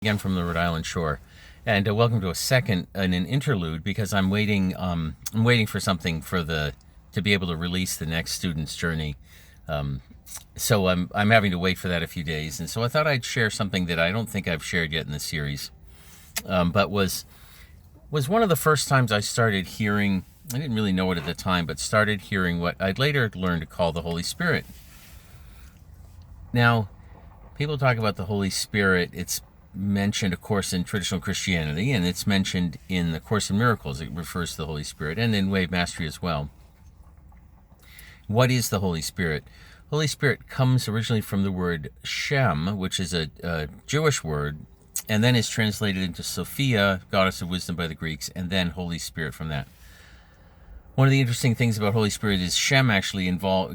Again from the Rhode Island shore, and welcome to an interlude because I'm waiting. I'm waiting for something to be able to release the next student's journey. So I'm having to wait for that a few days, and so I thought I'd share something that I don't think I've shared yet in the series, but was one of the first times I started hearing. I didn't really know it at the time, but started hearing what I'd later learned to call the Holy Spirit. Now, people talk about the Holy Spirit. It's mentioned, of course, in traditional Christianity, and it's mentioned in the Course in Miracles. It refers to the Holy Spirit, and in Way of Mastery as well. What is the Holy Spirit? Holy Spirit comes originally from the word Shem, which is a Jewish word, and then is translated into Sophia, goddess of wisdom by the Greeks, and then Holy Spirit from that. One of the interesting things about Holy Spirit is Shem actually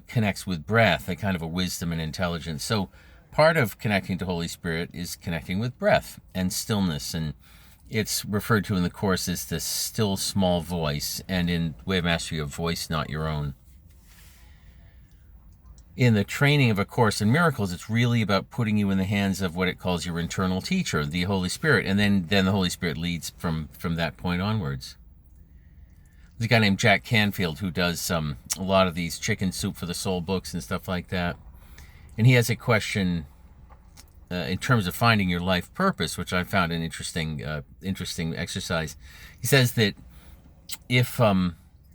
connects with breath, a kind of a wisdom and intelligence. So part of connecting to Holy Spirit is connecting with breath and stillness, and it's referred to in the Course as the still small voice, and in Way of Mastery, a voice not your own. In the training of A Course in Miracles, it's really about putting you in the hands of what it calls your internal teacher, the Holy Spirit, and then the Holy Spirit leads from that point onwards. There's a guy named Jack Canfield who does a lot of these Chicken Soup for the Soul books and stuff like that. And he has a question in terms of finding your life purpose, which I found an interesting exercise. He says that if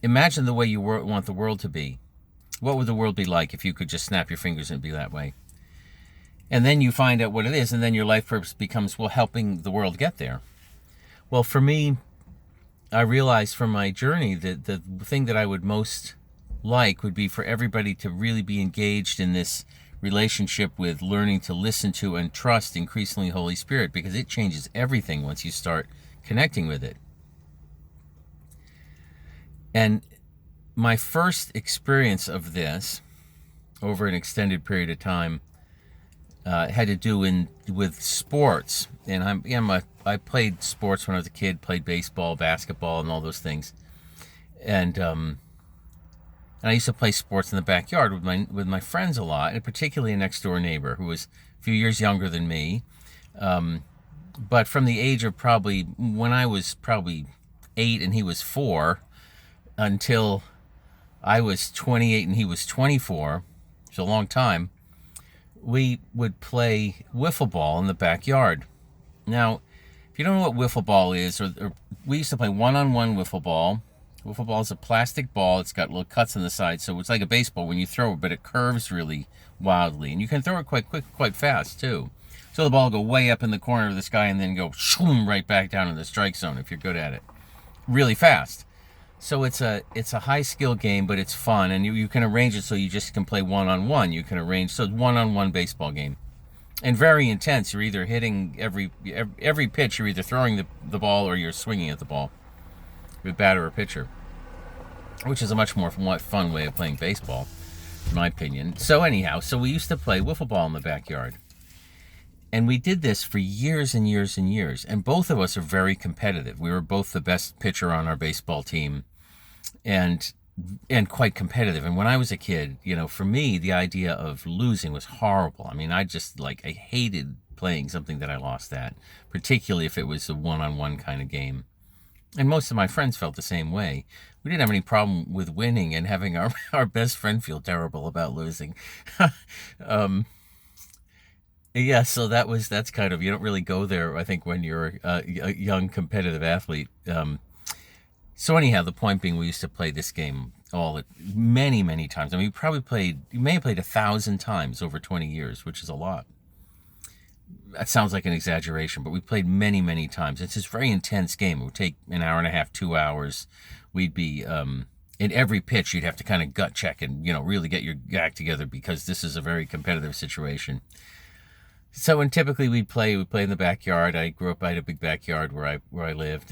imagine the way you want the world to be, what would the world be like if you could just snap your fingers and be that way? And then you find out what it is, and then your life purpose becomes, well, helping the world get there. Well, for me, I realized from my journey that the thing that I would most like would be for everybody to really be engaged in this relationship with learning to listen to and trust increasingly Holy Spirit, because it changes everything once you start connecting with it. And my first experience of this over an extended period of time had to do with sports. And I played sports when I was a kid, played baseball, basketball, and all those things. And I used to play sports in the backyard with my friends a lot, and particularly a next door neighbor who was a few years younger than me. But from the age of when I was probably 8 and he was 4, until I was 28 and he was 24, it's a long time, we would play wiffle ball in the backyard. Now, if you don't know what wiffle ball is, or we used to play one-on-one wiffle ball. Wiffle ball is a plastic ball. It's got little cuts on the side, so it's like a baseball when you throw it, but it curves really wildly, and you can throw it quite quick, quite fast too. So the ball will go way up in the corner of the sky and then go shoom right back down in the strike zone if you're good at it, really fast. So it's a high skill game, but it's fun, and you can arrange it so you just can play one-on-one. You can arrange so it's one-on-one baseball game, and very intense. You're either hitting every pitch. You're either throwing the ball or you're swinging at the ball with batter or pitcher, which is a much more fun way of playing baseball, in my opinion. So anyhow, we used to play wiffle ball in the backyard. And we did this for years and years and years. And both of us are very competitive. We were both the best pitcher on our baseball team, and quite competitive. And when I was a kid, for me, the idea of losing was horrible. I mean, I hated playing something that I lost at, particularly if it was a one-on-one kind of game. And most of my friends felt the same way. We didn't have any problem with winning and having our best friend feel terrible about losing. Yeah, so that's kind of, you don't really go there, I think, when you're a young competitive athlete. So anyhow, the point being, we used to play this game many, many times. I mean, you may have played 1,000 times over 20 years, which is a lot. That sounds like an exaggeration, but we played many, many times. It's this very intense game. It would take an hour and a half, 2 hours. We'd be, in every pitch, you'd have to kind of gut check and, really get your act together, because this is a very competitive situation. So, and typically we'd play in the backyard. I grew up, I had a big backyard where I lived,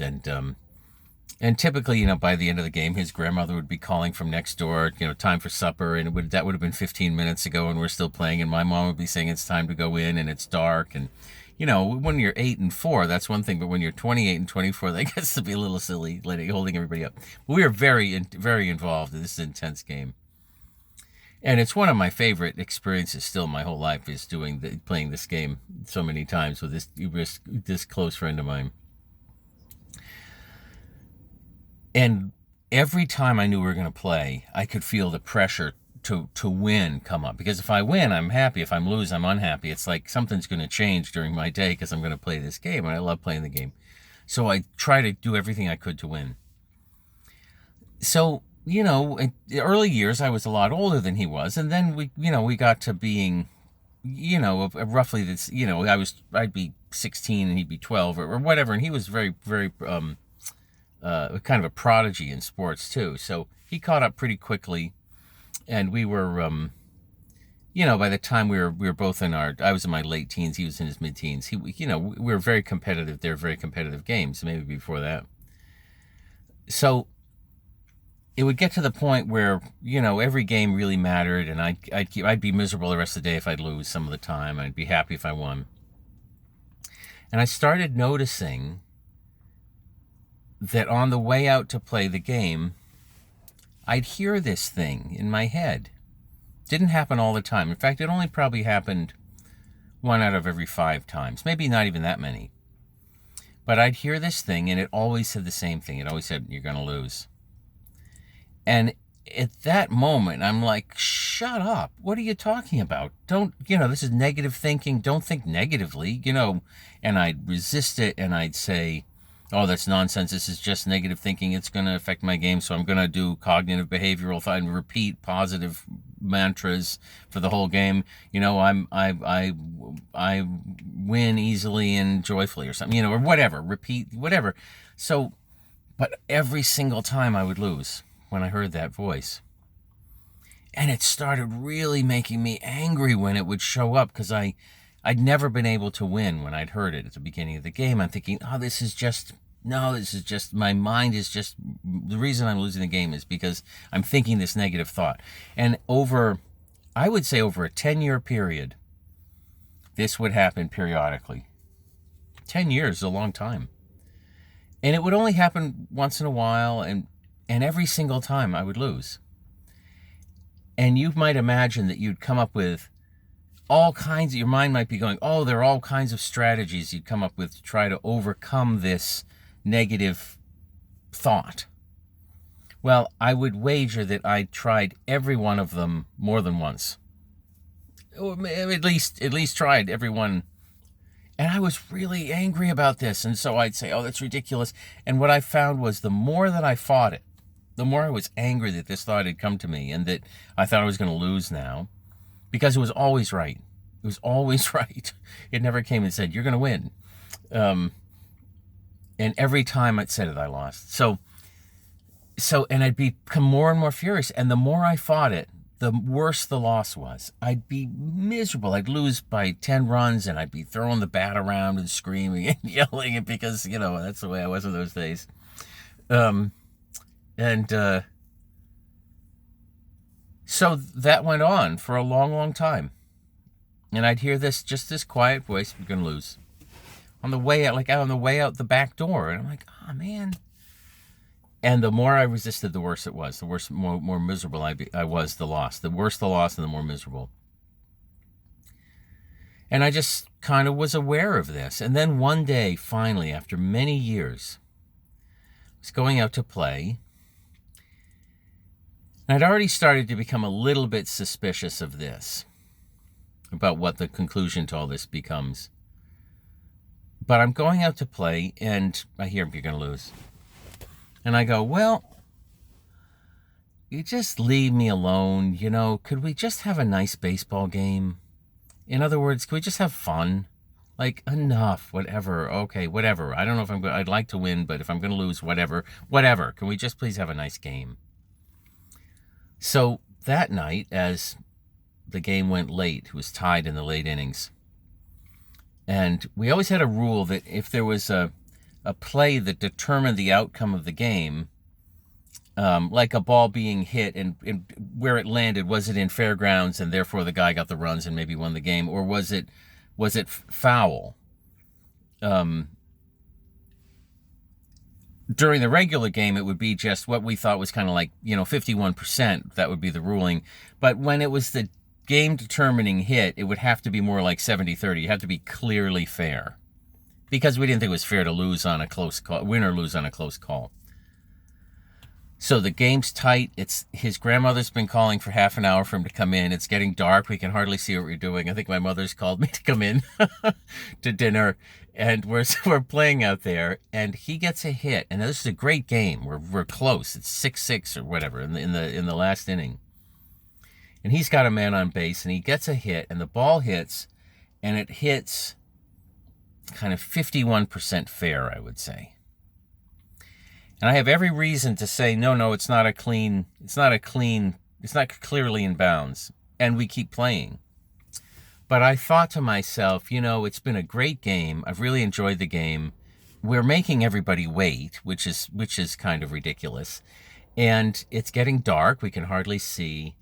and typically, by the end of the game, his grandmother would be calling from next door, time for supper, and that would have been 15 minutes ago, and we're still playing, and my mom would be saying it's time to go in, and it's dark, and, when you're 8 and 4, that's one thing, but when you're 28 and 24, that gets to be a little silly, holding everybody up. But we were very, very involved in this intense game. And it's one of my favorite experiences still my whole life is playing this game so many times with this close friend of mine. And every time I knew we were going to play, I could feel the pressure to win come up. Because if I win, I'm happy. If I lose, I'm unhappy. It's like something's going to change during my day because I'm going to play this game, and I love playing the game. So I try to do everything I could to win. So, in the early years, I was a lot older than he was. And then we got to being, roughly this, I'd be 16 and he'd be 12 or whatever. And he was very, very, kind of a prodigy in sports too. So he caught up pretty quickly. And we were, by the time we were both I was in my late teens, he was in his mid teens. We were very competitive. They're very competitive games, maybe before that. So it would get to the point where, every game really mattered, and I'd be miserable the rest of the day if I'd lose some of the time. I'd be happy if I won. And I started noticing that on the way out to play the game, I'd hear this thing in my head. Didn't happen all the time. In fact, it only probably happened 1 out of every 5 times. Maybe not even that many. But I'd hear this thing, and it always said the same thing. It always said, "You're going to lose." And at that moment, I'm like, shut up. What are you talking about? Don't, this is negative thinking. Don't think negatively, And I'd resist it, and I'd say, "Oh, that's nonsense. This is just negative thinking. It's going to affect my game, so I'm going to do cognitive behavioral thought and repeat positive mantras for the whole game. I win easily and joyfully," or something, or whatever. Repeat whatever. So, but every single time I would lose when I heard that voice. And it started really making me angry when it would show up, because I'd never been able to win when I'd heard it at the beginning of the game. I'm thinking, this is just, my mind is just, the reason I'm losing the game is because I'm thinking this negative thought. And I would say over a 10-year period, this would happen periodically. 10 years is a long time. And it would only happen once in a while, and every single time I would lose. And you might imagine that you'd come up with all kinds, your mind might be going, there are all kinds of strategies you'd come up with to try to overcome this negative thought. Well, I would wager that I tried every one of them more than once. Or at least tried every one. And I was really angry about this. And so I'd say, that's ridiculous. And what I found was the more that I fought it, the more I was angry that this thought had come to me and that I thought I was going to lose now. Because it was always right. It was always right. It never came and said, "You're going to win." And every time it said it, I lost. So, and I'd become more and more furious. And the more I fought it, the worse the loss was. I'd be miserable. I'd lose by 10 runs, and I'd be throwing the bat around and screaming and yelling because, that's the way I was in those days. So that went on for a long, long time. And I'd hear this quiet voice, "You're going to lose." On the way out the back door. And I'm like, man. And the more I resisted, the worse it was. The worse, more miserable I was, the loss. The worse the loss and the more miserable. And I just kind of was aware of this. And then one day, finally, after many years, I was going out to play. And I'd already started to become a little bit suspicious of this, about what the conclusion to all this becomes. But I'm going out to play, and I hear, "You're going to lose." And I go, "Well, you just leave me alone. Could we just have a nice baseball game? In other words, could we just have fun? Like, enough, whatever. Okay, whatever. I don't know if I'd like to win, but if I'm going to lose, whatever. Can we just please have a nice game?" So that night, as the game went late, it was tied in the late innings. And we always had a rule that if there was a play that determined the outcome of the game, like a ball being hit and where it landed, was it in fairgrounds and therefore the guy got the runs and maybe won the game, or was it foul? During the regular game, it would be just what we thought was kind of like, 51%. That would be the ruling. But when it was the game determining hit, it would have to be more like 70-30. You have to be clearly fair. Because we didn't think it was fair to lose on a close call, win or lose on a close call. So the game's tight. His grandmother's been calling for half an hour for him to come in. It's getting dark. We can hardly see what we're doing. I think my mother's called me to come in to dinner, and we're playing out there. And he gets a hit, and this is a great game. We're close. It's 6-6 or whatever in the last inning. And he's got a man on base, and he gets a hit, and the ball hits, and it hits kind of 51% fair, I would say. And I have every reason to say, no, it's not clearly in bounds. And we keep playing. But I thought to myself, it's been a great game. I've really enjoyed the game. We're making everybody wait, which is kind of ridiculous. And it's getting dark. We can hardly see.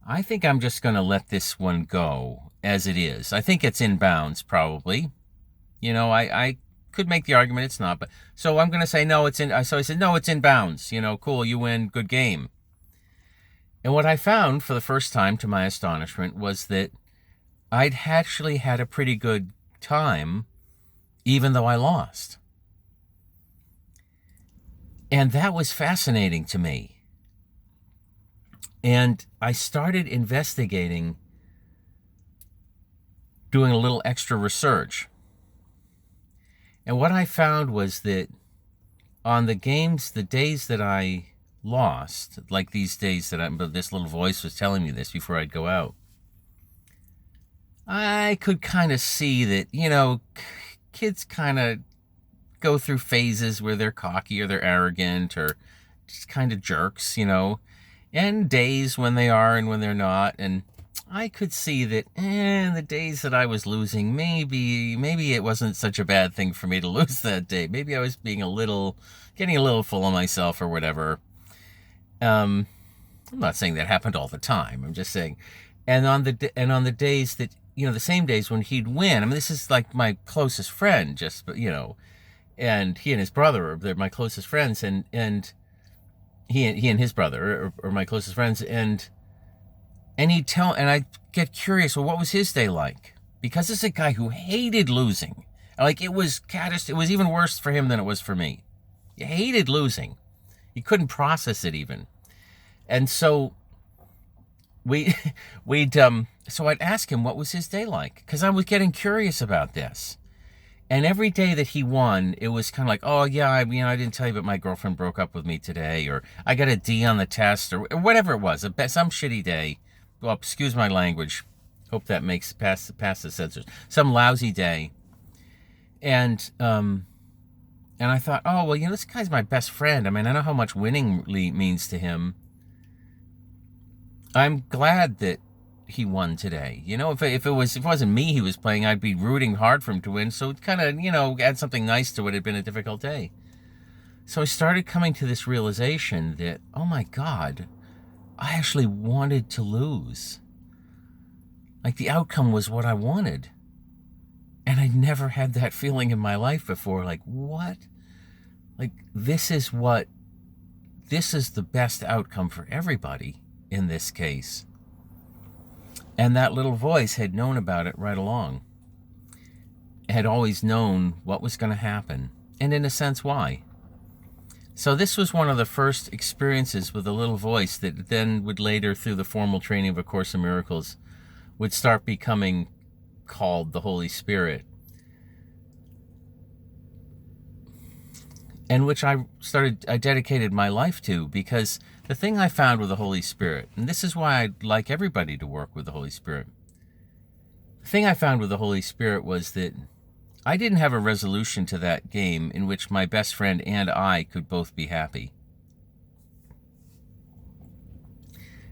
I think I'm just going to let this one go as it is. I think it's in bounds, probably. I could make the argument it's not, but so I'm going to say no, it's in. So I said no, it's in bounds. Cool, you win, good game. And what I found for the first time, to my astonishment, was that I'd actually had a pretty good time, even though I lost. And that was fascinating to me. And I started investigating, doing a little extra research. And what I found was that on the days that I lost, like these days this little voice was telling me this before I'd go out, I could kind of see that, kids kind of go through phases where they're cocky or they're arrogant or just kind of jerks, and days when they are and when they're not. And I could see that the days that I was losing, maybe it wasn't such a bad thing for me to lose that day. Maybe I was getting a little full of myself or whatever. I'm not saying that happened all the time. I'm just saying, and on the days that, the same days when he'd win. I mean, this is like my closest friend, and he and his brother they're my closest friends, and he and his brother are my closest friends, and I get curious, well, what was his day like? Because this is a guy who hated losing. Like, it was even worse for him than it was for me. He hated losing. He couldn't process it even. And so so I'd ask him what was his day like, because I was getting curious about this. And every day that he won, it was kind of like, oh yeah, I didn't tell you, but my girlfriend broke up with me today, or I got a D on the test, or whatever it was, some shitty day. Well, excuse my language. Hope that makes past the censors. Some lousy day. And I thought, oh, well, this guy's my best friend. I mean, I know how much winning means to him. I'm glad that he won today. If it wasn't me he was playing, I'd be rooting hard for him to win. So it kind of, add something nice to what had been a difficult day. So I started coming to this realization that, oh my God, I actually wanted to lose. Like, the outcome was what I wanted. And I'd never had that feeling in my life before. Like, what? Like, this is the best outcome for everybody in this case. And that little voice had known about it right along. Had always known what was going to happen. And in a sense, why. So this was one of the first experiences with a little voice that then would later, through the formal training of A Course in Miracles, would start becoming called the Holy Spirit. And which I dedicated my life to, because the thing I found with the Holy Spirit, and this is why I'd like everybody to work with the Holy Spirit. The thing I found with the Holy Spirit was that I didn't have a resolution to that game in which my best friend and I could both be happy.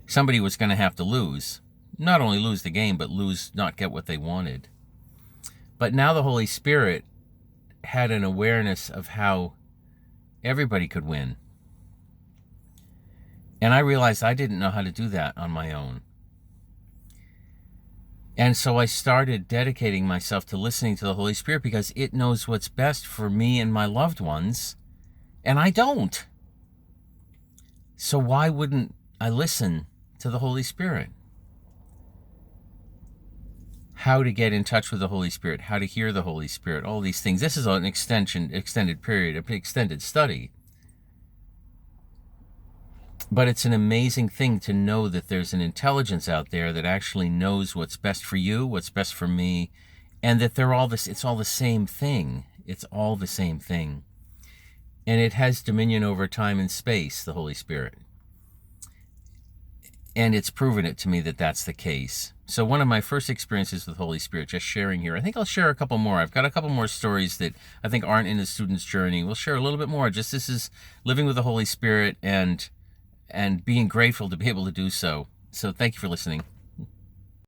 Somebody was going to have to lose. Not only lose the game, but not get what they wanted. But now the Holy Spirit had an awareness of how everybody could win. And I realized I didn't know how to do that on my own. And so I started dedicating myself to listening to the Holy Spirit, because it knows what's best for me and my loved ones And I don't. So why wouldn't I listen to the Holy Spirit? How to get in touch with the Holy Spirit, how to hear the Holy Spirit, all these things. This is an extended period, an extended study. But it's an amazing thing to know that there's an intelligence out there that actually knows what's best for you, what's best for me, and that they're all this. It's all the same thing. It's all the same thing. And it has dominion over time and space, the Holy Spirit. And it's proven it to me that that's the case. So one of my first experiences with Holy Spirit, just sharing here, I think I'll share a couple more. I've got a couple more stories that I think aren't in the student's journey. We'll share a little bit more. Just this is living with the Holy Spirit and being grateful to be able to do so. So thank you for listening.